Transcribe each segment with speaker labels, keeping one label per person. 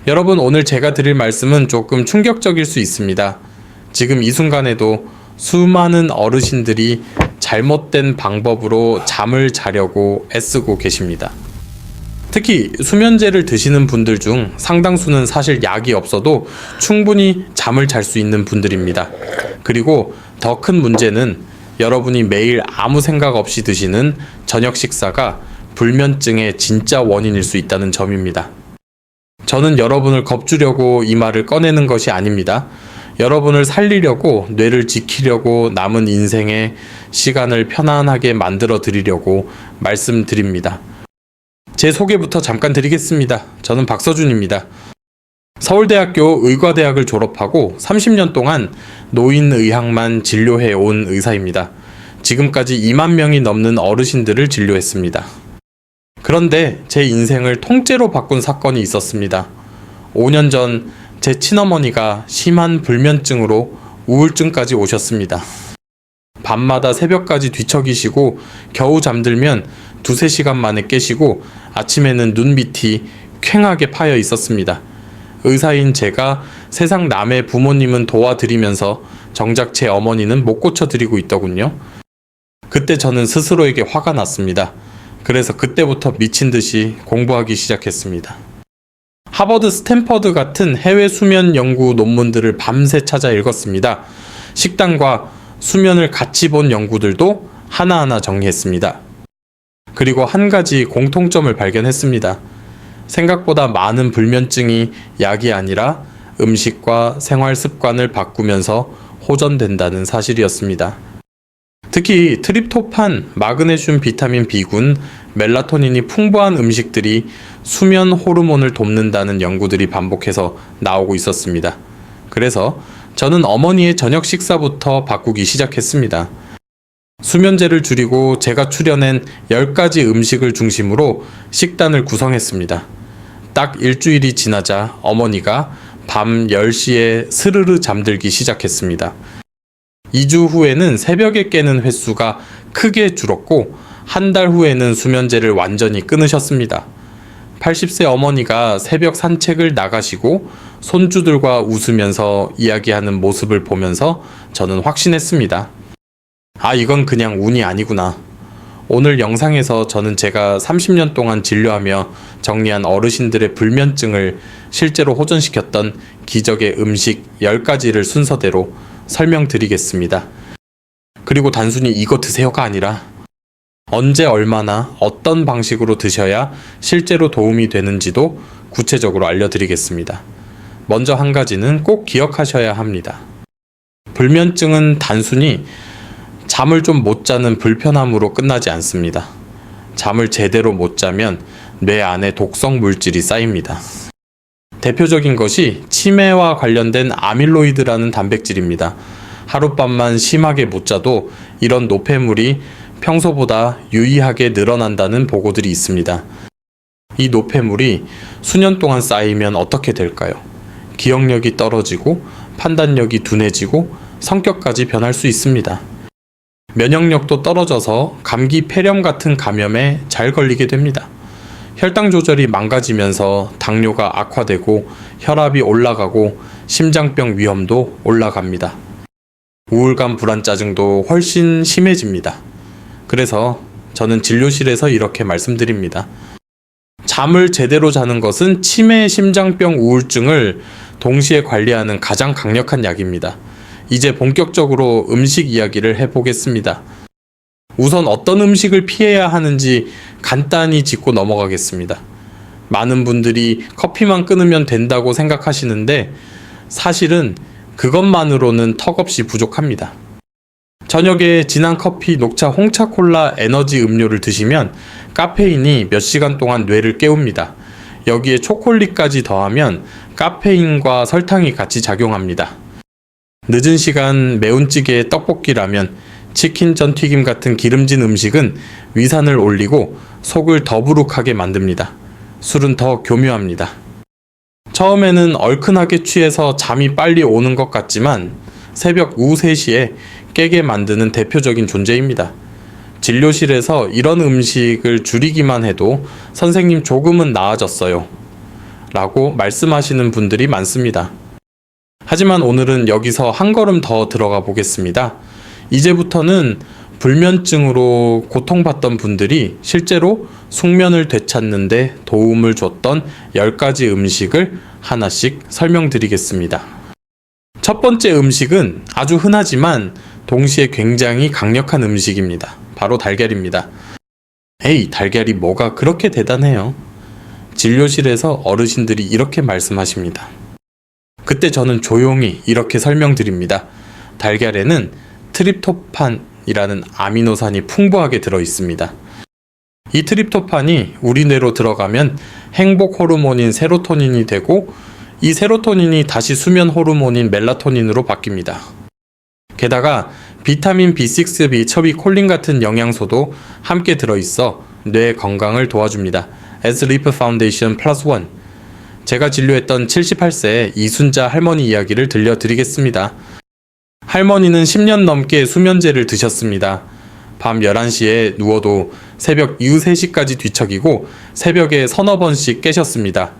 Speaker 1: 여러분, 오늘 제가 드릴 말씀은 조금 충격적일 수 있습니다. 지금 이 순간에도 수많은 어르신들이 잘못된 방법으로 잠을 자려고 애쓰고 계십니다. 특히 수면제를 드시는 분들 중 상당수는 사실 약이 없어도 충분히 잠을 잘 수 있는 분들입니다. 그리고 더 큰 문제는 여러분이 매일 아무 생각 없이 드시는 저녁 식사가 불면증의 진짜 원인일 수 있다는 점입니다. 저는 여러분을 겁주려고 이 말을 꺼내는 것이 아닙니다. 여러분을 살리려고, 뇌를 지키려고, 남은 인생의 시간을 편안하게 만들어 드리려고 말씀드립니다. 제 소개부터 잠깐 드리겠습니다. 저는 박서준입니다. 서울대학교 의과대학을 졸업하고 30년 동안 노인의학만 진료해 온 의사입니다. 지금까지 2만 명이 넘는 어르신들을 진료했습니다. 그런데 제 인생을 통째로 바꾼 사건이 있었습니다. 5년 전 제 친어머니가 심한 불면증으로 우울증까지 오셨습니다. 밤마다 새벽까지 뒤척이시고 겨우 잠들면 2-3시간 만에 깨시고 아침에는 눈밑이 퀭하게 파여 있었습니다. 의사인 제가 세상 남의 부모님은 도와드리면서 정작 제 어머니는 못 고쳐드리고 있더군요. 그때 저는 스스로에게 화가 났습니다. 그래서 그때부터 미친 듯이 공부하기 시작했습니다. 하버드, 스탠퍼드 같은 해외 수면 연구 논문들을 밤새 찾아 읽었습니다. 식단과 수면을 같이 본 연구들도 하나하나 정리했습니다. 그리고 한 가지 공통점을 발견했습니다. 생각보다 많은 불면증이 약이 아니라 음식과 생활 습관을 바꾸면서 호전된다는 사실이었습니다. 특히 트립토판, 마그네슘, 비타민 B군, 멜라토닌이 풍부한 음식들이 수면 호르몬을 돕는다는 연구들이 반복해서 나오고 있었습니다. 그래서 저는 어머니의 저녁 식사부터 바꾸기 시작했습니다. 수면제를 줄이고 제가 추려낸 10가지 음식을 중심으로 식단을 구성했습니다. 딱 일주일이 지나자 어머니가 밤 10시에 스르르 잠들기 시작했습니다. 2주 후에는 새벽에 깨는 횟수가 크게 줄었고 한 달 후에는 수면제를 완전히 끊으셨습니다. 80세 어머니가 새벽 산책을 나가시고 손주들과 웃으면서 이야기하는 모습을 보면서 저는 확신했습니다. 아, 이건 그냥 운이 아니구나. 오늘 영상에서 저는 제가 30년 동안 진료하며 정리한 어르신들의 불면증을 실제로 호전시켰던 기적의 음식 10가지를 순서대로 설명드리겠습니다. 그리고 단순히 이거 드세요가 아니라 언제 얼마나 어떤 방식으로 드셔야 실제로 도움이 되는지도 구체적으로 알려드리겠습니다. 먼저 한 가지는 꼭 기억하셔야 합니다. 불면증은 단순히 잠을 좀 못 자는 불편함으로 끝나지 않습니다. 잠을 제대로 못 자면 뇌 안에 독성 물질이 쌓입니다. 대표적인 것이 치매와 관련된 아밀로이드라는 단백질입니다. 하룻밤만 심하게 못 자도 이런 노폐물이 평소보다 유의하게 늘어난다는 보고들이 있습니다. 이 노폐물이 수년 동안 쌓이면 어떻게 될까요? 기억력이 떨어지고 판단력이 둔해지고 성격까지 변할 수 있습니다. 면역력도 떨어져서 감기, 폐렴 같은 감염에 잘 걸리게 됩니다. 혈당 조절이 망가지면서 당뇨가 악화되고 혈압이 올라가고 심장병 위험도 올라갑니다. 우울감, 불안, 짜증도 훨씬 심해집니다. 그래서 저는 진료실에서 이렇게 말씀드립니다. 잠을 제대로 자는 것은 치매, 심장병, 우울증을 동시에 관리하는 가장 강력한 약입니다. 이제 본격적으로 음식 이야기를 해보겠습니다. 우선 어떤 음식을 피해야 하는지 간단히 짚고 넘어가겠습니다. 많은 분들이 커피만 끊으면 된다고 생각하시는데 사실은 그것만으로는 턱없이 부족합니다. 저녁에 진한 커피, 녹차, 홍차, 콜라, 에너지 음료를 드시면 카페인이 몇 시간 동안 뇌를 깨웁니다. 여기에 초콜릿까지 더하면 카페인과 설탕이 같이 작용합니다. 늦은 시간 매운 찌개, 떡볶이, 라면, 치킨, 전, 튀김 같은 기름진 음식은 위산을 올리고 속을 더부룩하게 만듭니다. 술은 더 교묘합니다. 처음에는 얼큰하게 취해서 잠이 빨리 오는 것 같지만 새벽 오후 3시에 깨게 만드는 대표적인 존재입니다. 진료실에서 이런 음식을 줄이기만 해도 선생님 조금은 나아졌어요. 라고 말씀하시는 분들이 많습니다. 하지만 오늘은 여기서 한 걸음 더 들어가 보겠습니다. 이제부터는 불면증으로 고통받던 분들이 실제로 숙면을 되찾는데 도움을 줬던 10가지 음식을 하나씩 설명드리겠습니다. 첫 번째 음식은 아주 흔하지만 동시에 굉장히 강력한 음식입니다. 바로 달걀입니다. 에이, 달걀이 뭐가 그렇게 대단해요? 진료실에서 어르신들이 이렇게 말씀하십니다. 그때 저는 조용히 이렇게 설명드립니다. 달걀에는 트립토판이라는 아미노산이 풍부하게 들어 있습니다. 이 트립토판이 우리 뇌로 들어가면 행복 호르몬인 세로토닌이 되고 이 세로토닌이 다시 수면 호르몬인 멜라토닌으로 바뀝니다. 게다가 비타민 B6, B12, 콜린 같은 영양소도 함께 들어있어 뇌 건강을 도와줍니다. Sleep Foundation Plus One. 제가 진료했던 78세 이순자 할머니 이야기를 들려드리겠습니다. 할머니는 10년 넘게 수면제를 드셨습니다. 밤 11시에 누워도 새벽 이후 3시까지 뒤척이고 새벽에 서너 번씩 깨셨습니다.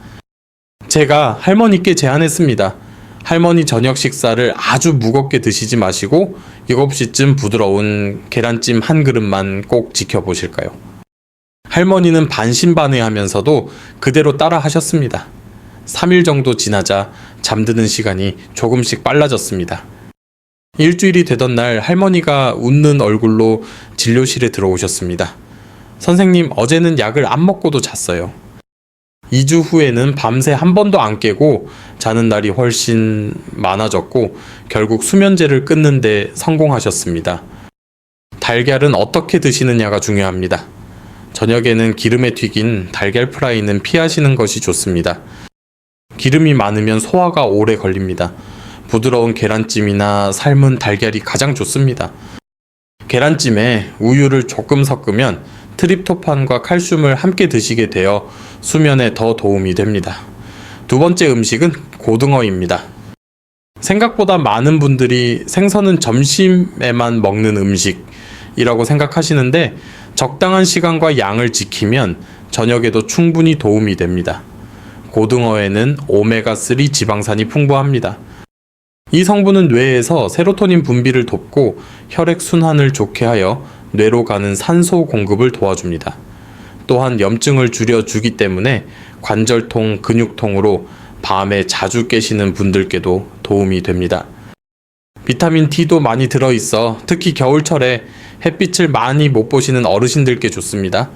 Speaker 1: 제가 할머니께 제안했습니다. 할머니 저녁 식사를 아주 무겁게 드시지 마시고 7시쯤 부드러운 계란찜 한 그릇만 꼭 지켜보실까요? 할머니는 반신반의하면서도 그대로 따라 하셨습니다. 3일 정도 지나자 잠드는 시간이 조금씩 빨라졌습니다. 일주일이 되던 날 할머니가 웃는 얼굴로 진료실에 들어오셨습니다. 선생님, 어제는 약을 안 먹고도 잤어요. 2주 후에는 밤새 한 번도 안 깨고 자는 날이 훨씬 많아졌고 결국 수면제를 끊는데 성공하셨습니다. 달걀은 어떻게 드시느냐가 중요합니다. 저녁에는 기름에 튀긴 달걀 프라이는 피하시는 것이 좋습니다. 기름이 많으면 소화가 오래 걸립니다. 부드러운 계란찜이나 삶은 달걀이 가장 좋습니다. 계란찜에 우유를 조금 섞으면 트립토판과 칼슘을 함께 드시게 되어 수면에 더 도움이 됩니다. 두 번째 음식은 고등어입니다. 생각보다 많은 분들이 생선은 점심에만 먹는 음식이라고 생각하시는데 적당한 시간과 양을 지키면 저녁에도 충분히 도움이 됩니다. 고등어에는 오메가3 지방산이 풍부합니다. 이 성분은 뇌에서 세로토닌 분비를 돕고 혈액순환을 좋게 하여 뇌로 가는 산소 공급을 도와줍니다. 또한 염증을 줄여주기 때문에 관절통, 근육통으로 밤에 자주 깨시는 분들께도 도움이 됩니다. 비타민 D도 많이 들어있어 특히 겨울철에 햇빛을 많이 못 보시는 어르신들께 좋습니다.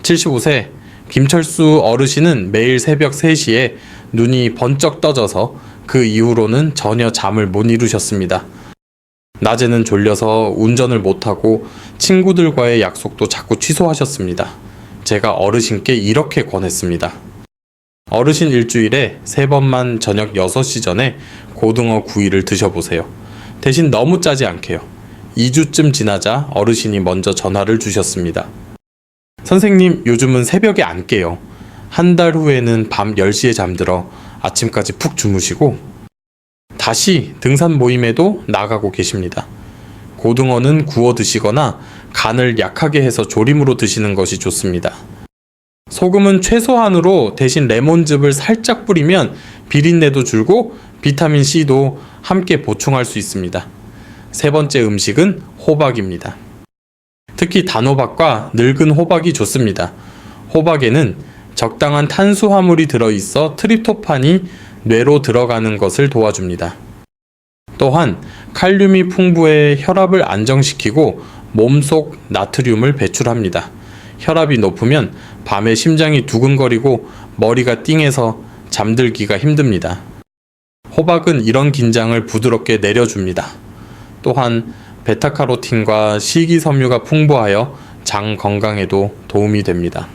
Speaker 1: 75세 김철수 어르신은 매일 새벽 3시에 눈이 번쩍 떠져서 그 이후로는 전혀 잠을 못 이루셨습니다. 낮에는 졸려서 운전을 못하고 친구들과의 약속도 자꾸 취소하셨습니다. 제가 어르신께 이렇게 권했습니다. 어르신 일주일에 3번만 저녁 6시 전에 고등어 구이를 드셔보세요. 대신 너무 짜지 않게요. 2주쯤 지나자 어르신이 먼저 전화를 주셨습니다. 선생님, 요즘은 새벽에 안 깨요. 한 달 후에는 밤 10시에 잠들어 아침까지 푹 주무시고 다시 등산 모임에도 나가고 계십니다. 고등어는 구워 드시거나 간을 약하게 해서 조림으로 드시는 것이 좋습니다. 소금은 최소한으로 대신 레몬즙을 살짝 뿌리면 비린내도 줄고 비타민C도 함께 보충할 수 있습니다. 세 번째 음식은 호박입니다. 특히 단호박과 늙은 호박이 좋습니다. 호박에는 적당한 탄수화물이 들어있어 트립토판이 뇌로 들어가는 것을 도와줍니다. 또한 칼륨이 풍부해 혈압을 안정시키고 몸속 나트륨을 배출합니다. 혈압이 높으면 밤에 심장이 두근거리고 머리가 띵해서 잠들기가 힘듭니다. 호박은 이런 긴장을 부드럽게 내려줍니다. 또한 베타카로틴과 식이섬유가 풍부하여 장 건강에도 도움이 됩니다.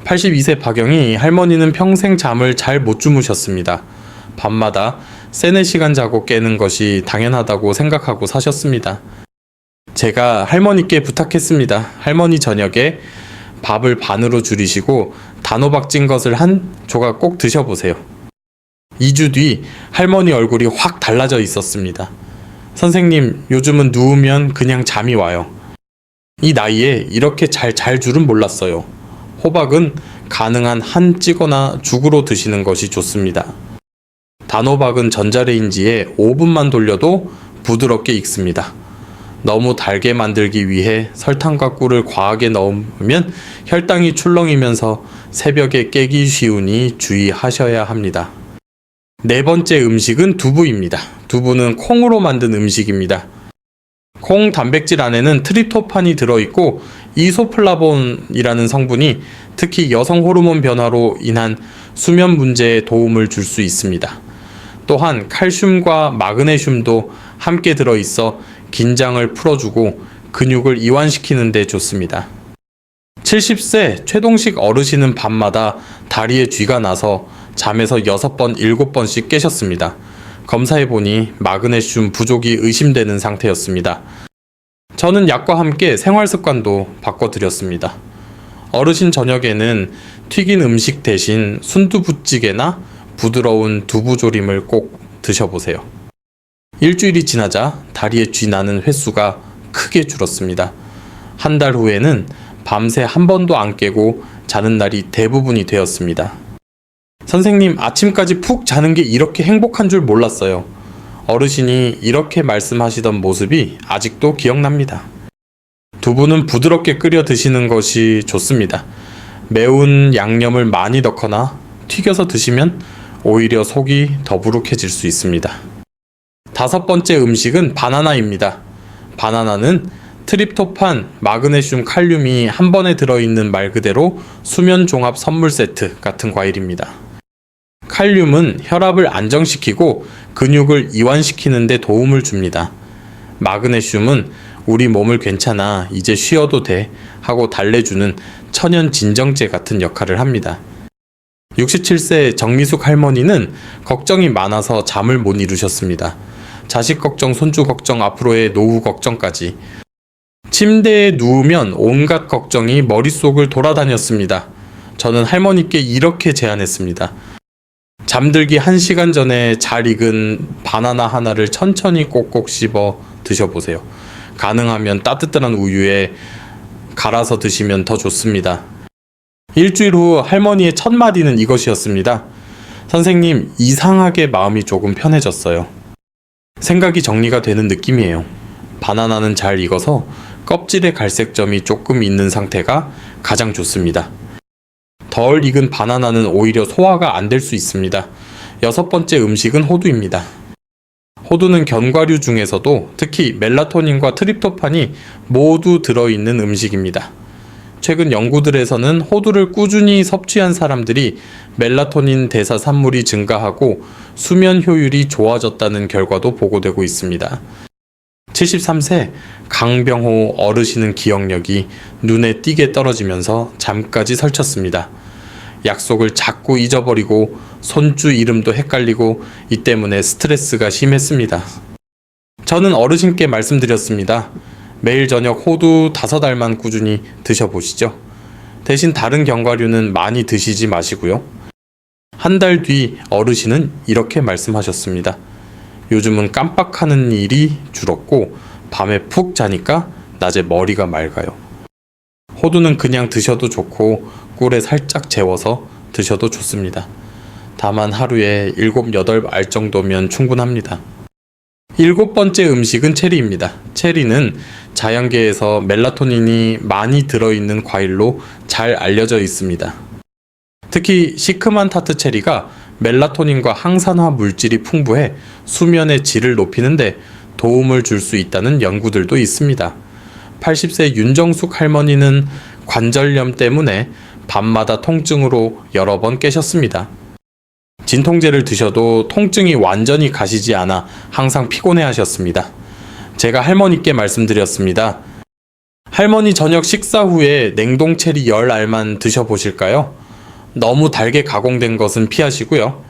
Speaker 1: 82세 박영희 할머니는 평생 잠을 잘 못 주무셨습니다. 밤마다 3-4시간 자고 깨는 것이 당연하다고 생각하고 사셨습니다. 제가 할머니께 부탁했습니다. 할머니 저녁에 밥을 반으로 줄이시고 단호박 찐 것을 한 조각 꼭 드셔보세요. 2주 뒤 할머니 얼굴이 확 달라져 있었습니다. 선생님, 요즘은 누우면 그냥 잠이 와요. 이 나이에 이렇게 잘 줄은 몰랐어요. 호박은 가능한 한 찌거나 죽으로 드시는 것이 좋습니다. 단호박은 전자레인지에 5분만 돌려도 부드럽게 익습니다. 너무 달게 만들기 위해 설탕과 꿀을 과하게 넣으면 혈당이 출렁이면서 새벽에 깨기 쉬우니 주의하셔야 합니다. 네 번째 음식은 두부입니다. 두부는 콩으로 만든 음식입니다. 콩 단백질 안에는 트립토판이 들어있고 이소플라본이라는 성분이 특히 여성 호르몬 변화로 인한 수면 문제에 도움을 줄 수 있습니다. 또한 칼슘과 마그네슘도 함께 들어있어 긴장을 풀어주고 근육을 이완시키는 데 좋습니다. 70세 최동식 어르신은 밤마다 다리에 쥐가 나서 잠에서 6번, 7번씩 깨셨습니다. 검사해보니 마그네슘 부족이 의심되는 상태였습니다. 저는 약과 함께 생활습관도 바꿔드렸습니다. 어르신 저녁에는 튀긴 음식 대신 순두부찌개나 부드러운 두부조림을 꼭 드셔보세요. 일주일이 지나자 다리에 쥐 나는 횟수가 크게 줄었습니다. 한 달 후에는 밤새 한 번도 안 깨고 자는 날이 대부분이 되었습니다. 선생님, 아침까지 푹 자는 게 이렇게 행복한 줄 몰랐어요. 어르신이 이렇게 말씀하시던 모습이 아직도 기억납니다. 두부는 부드럽게 끓여 드시는 것이 좋습니다. 매운 양념을 많이 넣거나 튀겨서 드시면 오히려 속이 더부룩해질 수 있습니다. 다섯 번째 음식은 바나나입니다. 바나나는 트립토판, 마그네슘, 칼륨이 한 번에 들어있는 말 그대로 수면 종합 선물 세트 같은 과일입니다. 칼륨은 혈압을 안정시키고 근육을 이완시키는 데 도움을 줍니다. 마그네슘은 우리 몸을 괜찮아, 이제 쉬어도 돼 하고 달래주는 천연 진정제 같은 역할을 합니다. 67세 정미숙 할머니는 걱정이 많아서 잠을 못 이루셨습니다. 자식 걱정, 손주 걱정, 앞으로의 노후 걱정까지. 침대에 누우면 온갖 걱정이 머릿속을 돌아다녔습니다. 저는 할머니께 이렇게 제안했습니다. 잠들기 1시간 전에 잘 익은 바나나 하나를 천천히 꼭꼭 씹어 드셔보세요. 가능하면 따뜻한 우유에 갈아서 드시면 더 좋습니다. 일주일 후 할머니의 첫 마디는 이것이었습니다. 선생님, 이상하게 마음이 조금 편해졌어요. 생각이 정리가 되는 느낌이에요. 바나나는 잘 익어서 껍질에 갈색점이 조금 있는 상태가 가장 좋습니다. 덜 익은 바나나는 오히려 소화가 안 될 수 있습니다. 여섯 번째 음식은 호두입니다. 호두는 견과류 중에서도 특히 멜라토닌과 트립토판이 모두 들어있는 음식입니다. 최근 연구들에서는 호두를 꾸준히 섭취한 사람들이 멜라토닌 대사 산물이 증가하고 수면 효율이 좋아졌다는 결과도 보고되고 있습니다. 73세 강병호 어르신은 기억력이 눈에 띄게 떨어지면서 잠까지 설쳤습니다. 약속을 자꾸 잊어버리고 손주 이름도 헷갈리고 이 때문에 스트레스가 심했습니다. 저는 어르신께 말씀드렸습니다. 매일 저녁 호두 5알만 꾸준히 드셔보시죠. 대신 다른 견과류는 많이 드시지 마시고요. 한 달 뒤 어르신은 이렇게 말씀하셨습니다. 요즘은 깜빡하는 일이 줄었고 밤에 푹 자니까 낮에 머리가 맑아요. 호두는 그냥 드셔도 좋고 꿀에 살짝 재워서 드셔도 좋습니다. 다만 하루에 7, 8알 정도면 충분합니다. 일곱 번째 음식은 체리입니다. 체리는 자연계에서 멜라토닌이 많이 들어있는 과일로 잘 알려져 있습니다. 특히 시큼한 타트 체리가 멜라토닌과 항산화 물질이 풍부해 수면의 질을 높이는데 도움을 줄 수 있다는 연구들도 있습니다. 80세 윤정숙 할머니는 관절염 때문에 밤마다 통증으로 여러 번 깨셨습니다. 진통제를 드셔도 통증이 완전히 가시지 않아 항상 피곤해 하셨습니다. 제가 할머니께 말씀드렸습니다. 할머니 저녁 식사 후에 냉동 체리 10알만 드셔보실까요? 너무 달게 가공된 것은 피하시고요.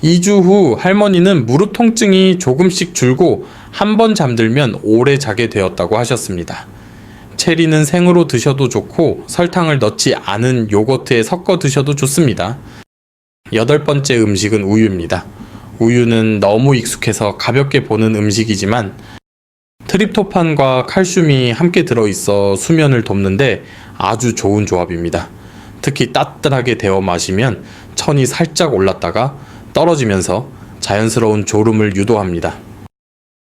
Speaker 1: 2주 후 할머니는 무릎 통증이 조금씩 줄고 한 번 잠들면 오래 자게 되었다고 하셨습니다. 체리는 생으로 드셔도 좋고 설탕을 넣지 않은 요거트에 섞어 드셔도 좋습니다. 여덟 번째 음식은 우유입니다. 우유는 너무 익숙해서 가볍게 보는 음식이지만 트립토판과 칼슘이 함께 들어있어 수면을 돕는데 아주 좋은 조합입니다. 특히 따뜻하게 데워 마시면 천이 살짝 올랐다가 떨어지면서 자연스러운 졸음을 유도합니다.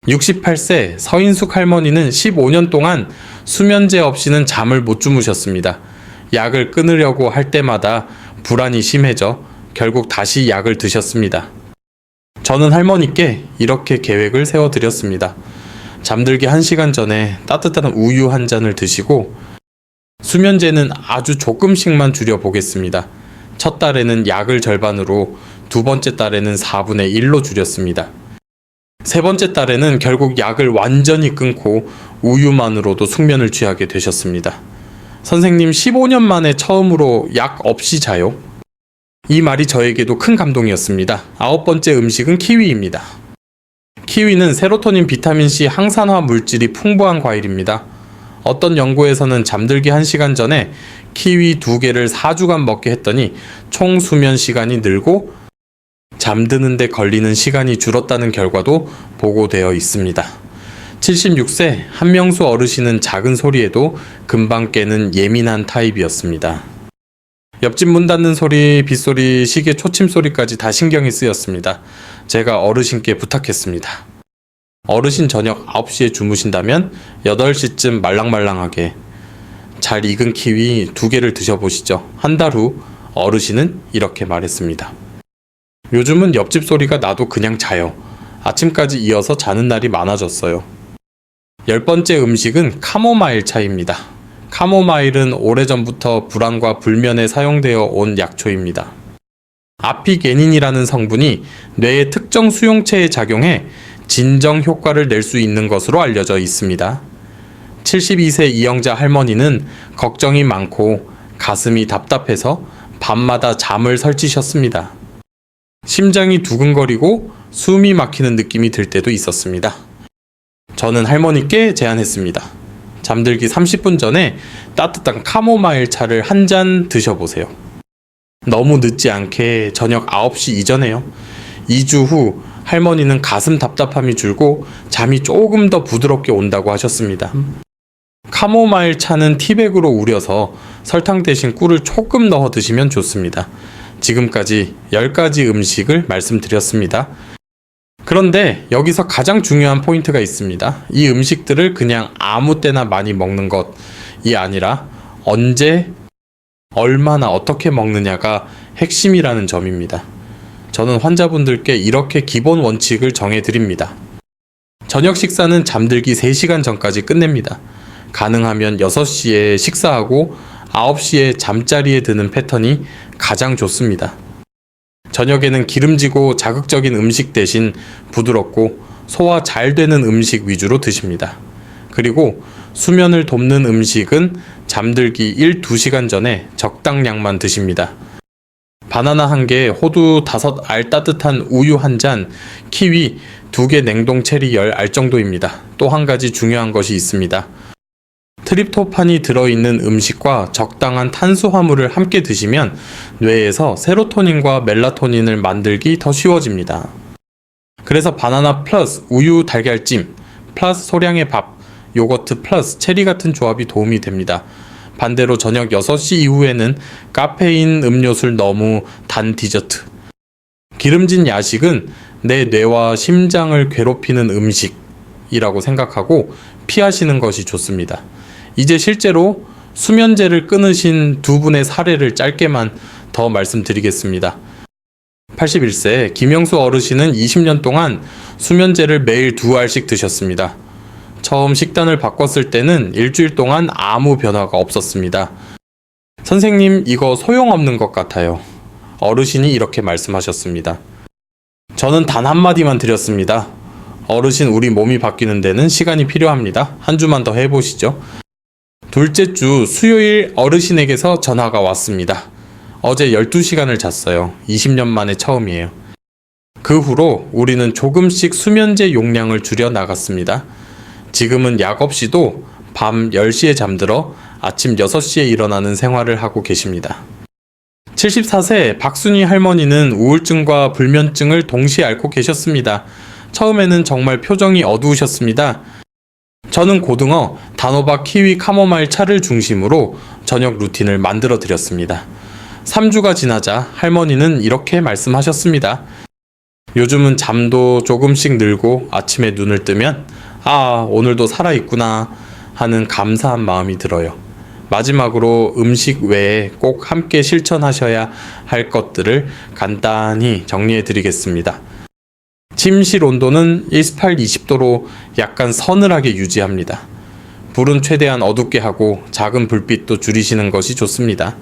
Speaker 1: 68세 서인숙 할머니는 15년 동안 수면제 없이는 잠을 못 주무셨습니다. 약을 끊으려고 할 때마다 불안이 심해져 결국 다시 약을 드셨습니다. 저는 할머니께 이렇게 계획을 세워드렸습니다. 잠들기 1시간 전에 따뜻한 우유 한 잔을 드시고 수면제는 아주 조금씩만 줄여보겠습니다. 첫 달에는 약을 절반으로, 두 번째 달에는 4분의 1로 줄였습니다. 세 번째 달에는 결국 약을 완전히 끊고 우유만으로도 숙면을 취하게 되셨습니다. 선생님, 15년 만에 처음으로 약 없이 자요? 이 말이 저에게도 큰 감동이었습니다. 9번째 음식은 키위입니다. 키위는 세로토닌, 비타민C, 항산화 물질이 풍부한 과일입니다. 어떤 연구에서는 잠들기 1시간 전에 키위 2개를 4주간 먹게 했더니 총 수면 시간이 늘고 잠드는 데 걸리는 시간이 줄었다는 결과도 보고되어 있습니다. 76세 한명수 어르신은 작은 소리에도 금방 깨는 예민한 타입이었습니다. 옆집 문 닫는 소리, 빗소리, 시계 초침 소리까지 다 신경이 쓰였습니다. 제가 어르신께 부탁했습니다. 어르신 저녁 9시에 주무신다면 8시쯤 말랑말랑하게 잘 익은 키위 2개를 드셔보시죠. 한 달 후 어르신은 이렇게 말했습니다. 요즘은 옆집 소리가 나도 그냥 자요. 아침까지 이어서 자는 날이 많아졌어요. 10번째 음식은 카모마일 차입니다. 카모마일은 오래전부터 불안과 불면에 사용되어 온 약초입니다. 아피게닌이라는 성분이 뇌의 특정 수용체에 작용해 진정 효과를 낼 수 있는 것으로 알려져 있습니다. 72세 이영자 할머니는 걱정이 많고 가슴이 답답해서 밤마다 잠을 설치셨습니다. 심장이 두근거리고 숨이 막히는 느낌이 들 때도 있었습니다. 저는 할머니께 제안했습니다. 잠들기 30분 전에 따뜻한 카모마일 차를 한 잔 드셔보세요. 너무 늦지 않게 저녁 9시 이전에요. 2주 후 할머니는 가슴 답답함이 줄고 잠이 조금 더 부드럽게 온다고 하셨습니다. 카모마일 차는 티백으로 우려서 설탕 대신 꿀을 조금 넣어 드시면 좋습니다. 지금까지 10가지 음식을 말씀드렸습니다. 그런데 여기서 가장 중요한 포인트가 있습니다. 이 음식들을 그냥 아무 때나 많이 먹는 것이 아니라 언제, 얼마나, 어떻게 먹느냐가 핵심이라는 점입니다. 저는 환자분들께 이렇게 기본 원칙을 정해드립니다. 저녁 식사는 잠들기 3시간 전까지 끝냅니다. 가능하면 6시에 식사하고 9시에 잠자리에 드는 패턴이 가장 좋습니다. 저녁에는 기름지고 자극적인 음식 대신 부드럽고 소화 잘 되는 음식 위주로 드십니다. 그리고 수면을 돕는 음식은 잠들기 1-2시간 전에 적당량만 드십니다. 바나나 1개, 호두 5알, 따뜻한 우유 1잔, 키위 2개, 냉동 체리 10알 정도입니다. 또 한 가지 중요한 것이 있습니다. 트립토판이 들어있는 음식과 적당한 탄수화물을 함께 드시면 뇌에서 세로토닌과 멜라토닌을 만들기 더 쉬워집니다. 그래서 바나나 플러스 우유 달걀찜 플러스 소량의 밥, 요거트 플러스 체리 같은 조합이 도움이 됩니다. 반대로 저녁 6시 이후에는 카페인 음료술, 너무 단 디저트, 기름진 야식은 내 뇌와 심장을 괴롭히는 음식이라고 생각하고 피하시는 것이 좋습니다. 이제 실제로 수면제를 끊으신 두 분의 사례를 짧게만 더 말씀드리겠습니다. 81세 김영수 어르신은 20년 동안 수면제를 매일 2알씩 드셨습니다. 처음 식단을 바꿨을 때는 일주일 동안 아무 변화가 없었습니다. 선생님, 이거 소용없는 것 같아요. 어르신이 이렇게 말씀하셨습니다. 저는 단 한마디만 드렸습니다. 어르신, 우리 몸이 바뀌는 데는 시간이 필요합니다. 한 주만 더 해보시죠. 둘째 주 수요일 어르신에게서 전화가 왔습니다. 어제 12시간을 잤어요. 20년 만에 처음이에요. 그 후로 우리는 조금씩 수면제 용량을 줄여 나갔습니다. 지금은 약 없이도 밤 10시에 잠들어 아침 6시에 일어나는 생활을 하고 계십니다. 74세 박순희 할머니는 우울증과 불면증을 동시에 앓고 계셨습니다. 처음에는 정말 표정이 어두우셨습니다. 저는 고등어, 단호박, 키위, 카모마일 차를 중심으로 저녁 루틴을 만들어 드렸습니다. 3주가 지나자 할머니는 이렇게 말씀하셨습니다. 요즘은 잠도 조금씩 늘고 아침에 눈을 뜨면 오늘도 살아있구나 하는 감사한 마음이 들어요. 마지막으로 음식 외에 꼭 함께 실천하셔야 할 것들을 간단히 정리해 드리겠습니다. 침실 온도는 18, 20도로 약간 서늘하게 유지합니다. 불은 최대한 어둡게 하고 작은 불빛도 줄이시는 것이 좋습니다.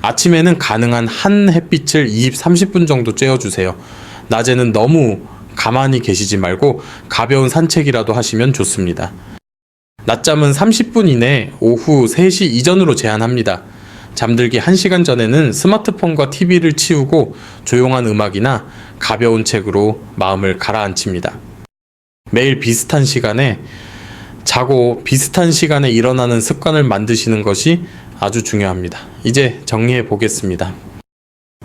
Speaker 1: 아침에는 가능한 한 햇빛을 30분 정도 쬐어주세요. 낮에는 너무 가만히 계시지 말고 가벼운 산책이라도 하시면 좋습니다. 낮잠은 30분 이내 오후 3시 이전으로 제한합니다. 잠들기 1시간 전에는 스마트폰과 TV를 치우고 조용한 음악이나 가벼운 책으로 마음을 가라앉힙니다. 매일 비슷한 시간에 자고 비슷한 시간에 일어나는 습관을 만드시는 것이 아주 중요합니다. 이제 정리해 보겠습니다.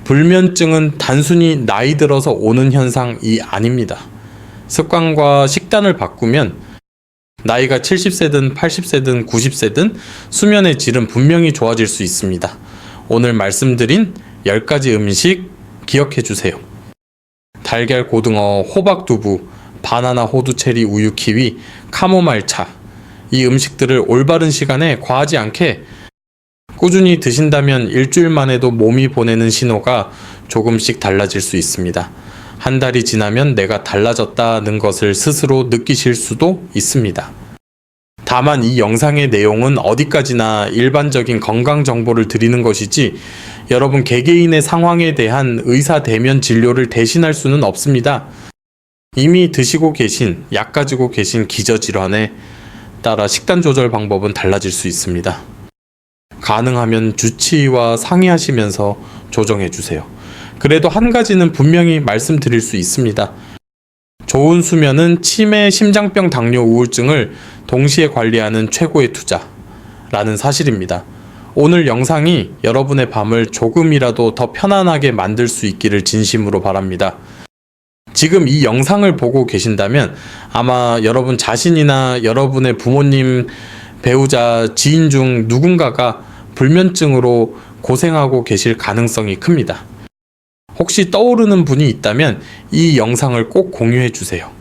Speaker 1: 불면증은 단순히 나이 들어서 오는 현상이 아닙니다. 습관과 식단을 바꾸면 나이가 70세든 80세든 90세든 수면의 질은 분명히 좋아질 수 있습니다. 오늘 말씀드린 10가지 음식 기억해 주세요. 달걀, 고등어, 호박, 두부, 바나나, 호두, 체리, 우유, 키위, 카모마일 차. 이 음식들을 올바른 시간에 과하지 않게 꾸준히 드신다면 일주일만 해도 몸이 보내는 신호가 조금씩 달라질 수 있습니다. 한 달이 지나면 내가 달라졌다는 것을 스스로 느끼실 수도 있습니다. 다만 이 영상의 내용은 어디까지나 일반적인 건강 정보를 드리는 것이지 여러분 개개인의 상황에 대한 의사 대면 진료를 대신할 수는 없습니다. 이미 드시고 계신, 약 가지고 계신 기저질환에 따라 식단 조절 방법은 달라질 수 있습니다. 가능하면 주치의와 상의하시면서 조정해 주세요. 그래도 한 가지는 분명히 말씀드릴 수 있습니다. 좋은 수면은 치매, 심장병, 당뇨, 우울증을 동시에 관리하는 최고의 투자라는 사실입니다. 오늘 영상이 여러분의 밤을 조금이라도 더 편안하게 만들 수 있기를 진심으로 바랍니다. 지금 이 영상을 보고 계신다면 아마 여러분 자신이나 여러분의 부모님, 배우자, 지인 중 누군가가 불면증으로 고생하고 계실 가능성이 큽니다. 혹시 떠오르는 분이 있다면 이 영상을 꼭 공유해 주세요.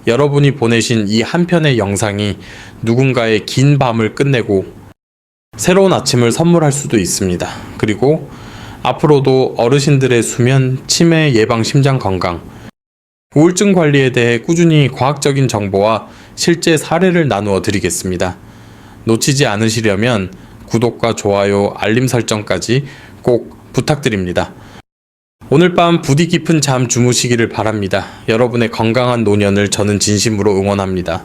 Speaker 1: 여러분이 보내신 이 한 편의 영상이 누군가의 긴 밤을 끝내고 새로운 아침을 선물할 수도 있습니다. 그리고 앞으로도 어르신들의 수면, 치매 예방, 심장 건강, 우울증 관리에 대해 꾸준히 과학적인 정보와 실제 사례를 나누어 드리겠습니다. 놓치지 않으시려면 구독과 좋아요, 알림 설정까지 꼭 부탁드립니다. 오늘 밤 부디 깊은 잠 주무시기를 바랍니다. 여러분의 건강한 노년을 저는 진심으로 응원합니다.